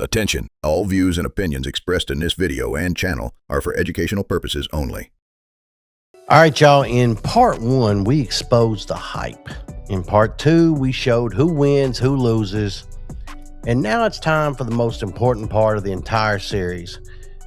Attention, all views and opinions expressed in this video and channel are for educational purposes only. All right, y'all, in part one, we exposed the hype. In part two, we showed who wins, who loses. And now it's time for the most important part of the entire series,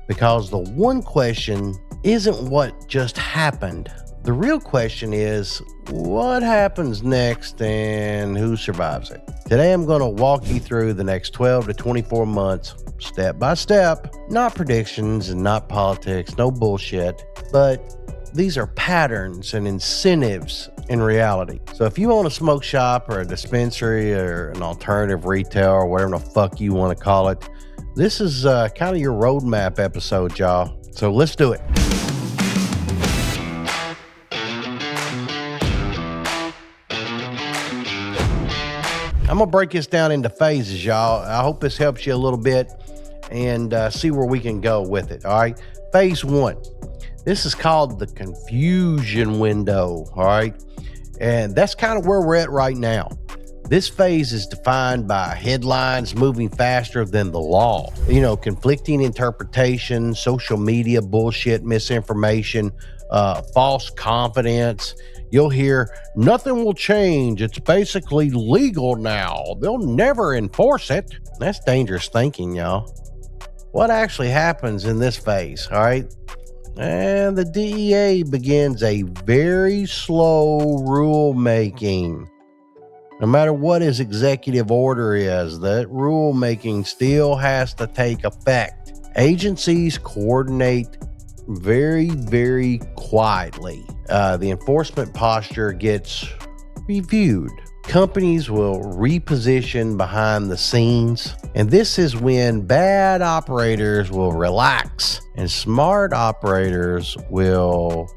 because the one question isn't what just happened. The real question is, what happens next and who survives it? Today, I'm going to walk you through the next 12 to 24 months, step by step, not predictions and not politics, no bullshit, but these are patterns and incentives in reality. So if you own a smoke shop or a dispensary or an alternative retail or whatever the fuck you want to call it, this is kind of your roadmap episode, y'all. So let's do it. I'm going to break this down into phases, y'all. I hope this helps you a little bit and see where we can go with it, all right? Phase one. This is called the confusion window, all right? And that's kind of where we're at right now. This phase is defined by headlines moving faster than the law. You know, conflicting interpretation, social media bullshit, misinformation, false confidence. You'll hear, nothing will change. It's basically legal now. They'll never enforce it. That's dangerous thinking, y'all. What actually happens in this phase, all right? And the DEA begins a very slow rulemaking. No matter what his executive order is, that rulemaking still has to take effect. Agencies coordinate very, very quietly. The enforcement posture gets reviewed. Companies will reposition behind the scenes, and this is when bad operators will relax and smart operators will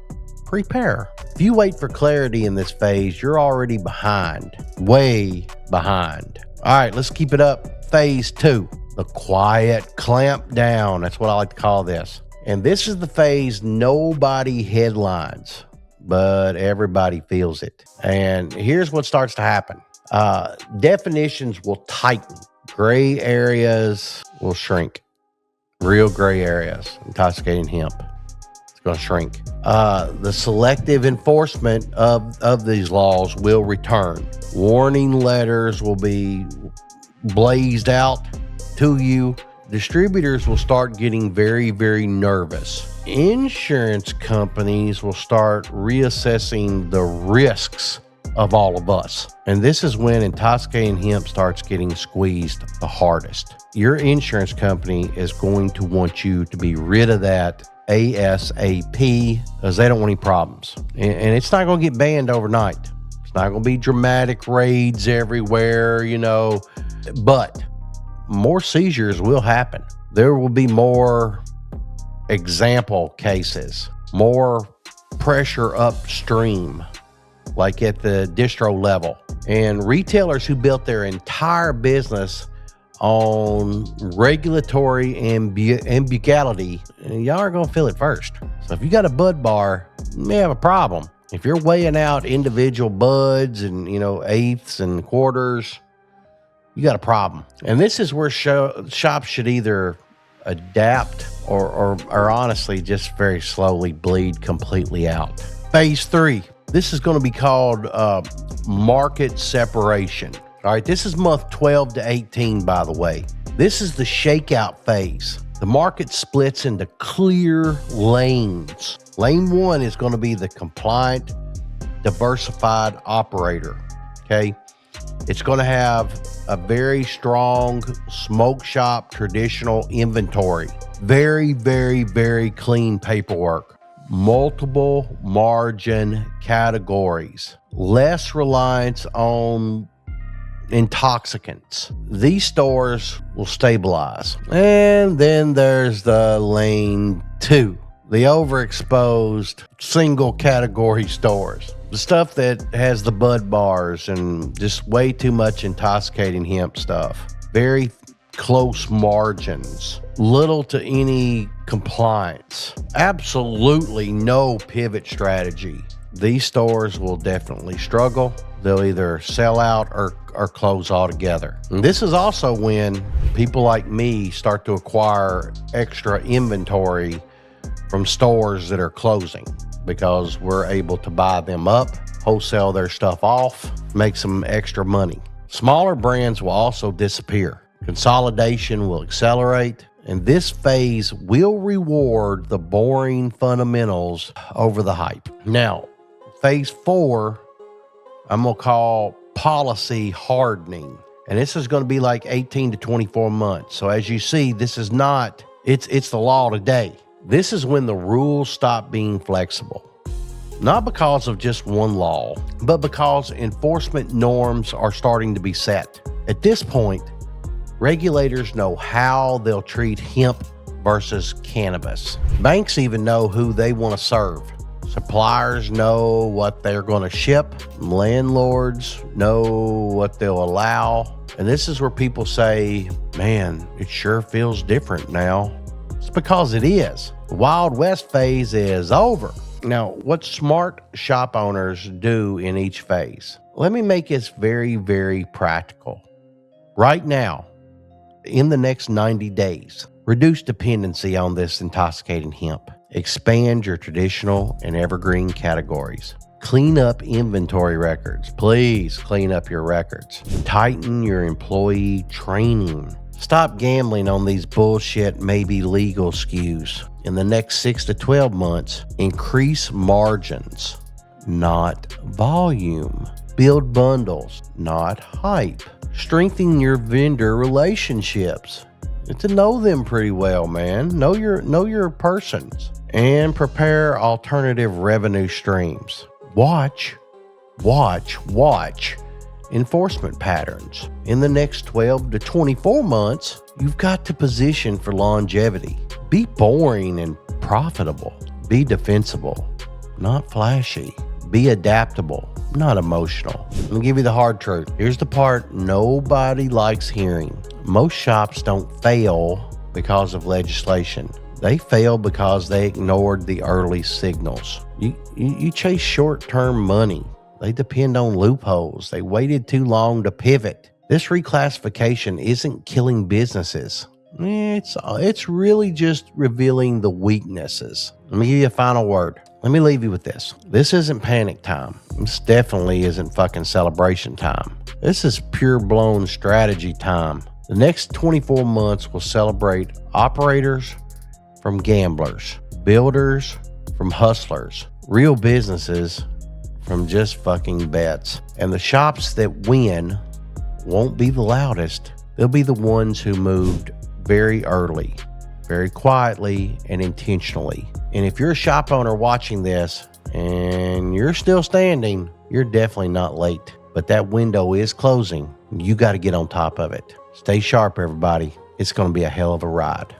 prepare. If you wait for clarity in this phase, you're already behind, way behind. All right, let's keep it up. Phase two, the quiet clampdown. That's what I like to call this. And this is the phase nobody headlines, but everybody feels it. And here's what starts to happen. Definitions will tighten. Gray areas will shrink. Real gray areas, intoxicating hemp. It's going to shrink. The selective enforcement of these laws will return. Warning letters will be blazed out to you. Distributors will start getting very, very nervous. Insurance companies will start reassessing the risks of all of us. And this is when intoxicating hemp starts getting squeezed the hardest. Your insurance company is going to want you to be rid of that ASAP because they don't want any problems. And it's not going to get banned overnight. It's not going to be dramatic raids everywhere, you know, but more seizures will happen. There will be more example cases, more pressure upstream, like at the distro level. And retailers who built their entire business on regulatory ambiguity, y'all are going to feel it first. So if you got a bud bar, you may have a problem. If you're weighing out individual buds and, you know, eighths and quarters, you got a problem. And this is where shops should either adapt or honestly just very slowly bleed completely out. Phase three, this is going to be called market separation. All right, this is month 12 to 18, by the way. This is the shakeout phase. The market splits into clear lanes. Lane one is going to be the compliant, diversified operator, okay? It's going to have a very strong smoke shop traditional inventory. Very, very, very clean paperwork. Multiple margin categories. Less reliance on intoxicants. These stores will stabilize. And then there's the lane two, the overexposed single category stores. The stuff that has the bud bars and just way too much intoxicating hemp stuff. Very close margins. Little to any compliance. Absolutely no pivot strategy. These stores will definitely struggle. they'll either sell out or close altogether. And this is also when people like me start to acquire extra inventory from stores that are closing, because we're able to buy them up, wholesale their stuff off, make some extra money. Smaller brands will also disappear. Consolidation will accelerate, and this phase will reward the boring fundamentals over the hype. Now, phase 4, I'm going to call policy hardening. And this is going to be like 18 to 24 months. So as you see, this is not, it's the law today. This is when the rules stop being flexible. Not because of just one law, but because enforcement norms are starting to be set. At this point, regulators know how they'll treat hemp versus cannabis. Banks even know who they want to serve. Suppliers know what they're going to ship. Landlords know what they'll allow. And this is where people say, man, it sure feels different now. It's because it is. The Wild West phase is over. Now, what smart shop owners do in each phase? Let me make this very, very practical. Right now, in the next 90 days, reduce dependency on this intoxicating hemp. Expand your traditional and evergreen categories. Clean up inventory records. Please clean up your records. Tighten your employee training. Stop gambling on these bullshit, maybe legal SKUs. In the next 6 to 12 months, increase margins, not volume. Build bundles, not hype. Strengthen your vendor relationships. Get to know them pretty well, man. Know your persons. And prepare alternative revenue streams. Watch enforcement patterns. In the next 12 to 24 months, you've got to position for longevity. Be boring and profitable. Be defensible, not flashy. Be adaptable, not emotional. Let me give you the hard truth. Here's the part nobody likes hearing. Most shops don't fail because of legislation. They fail because they ignored the early signals. You chase short-term money. They depend on loopholes. They waited too long to pivot. This reclassification isn't killing businesses. It's really just revealing the weaknesses. Let me give you a final word. Let me leave you with this. This isn't panic time. This definitely isn't fucking celebration time. This is pure-blown strategy time. The next 24 months will celebrate operators from gamblers, builders from hustlers, real businesses from just fucking bets. And the shops that win won't be the loudest. They'll be the ones who moved very early, very quietly and intentionally. And if you're a shop owner watching this and you're still standing, you're definitely not late. But that window is closing. You got to get on top of it. Stay sharp, everybody. It's going to be a hell of a ride.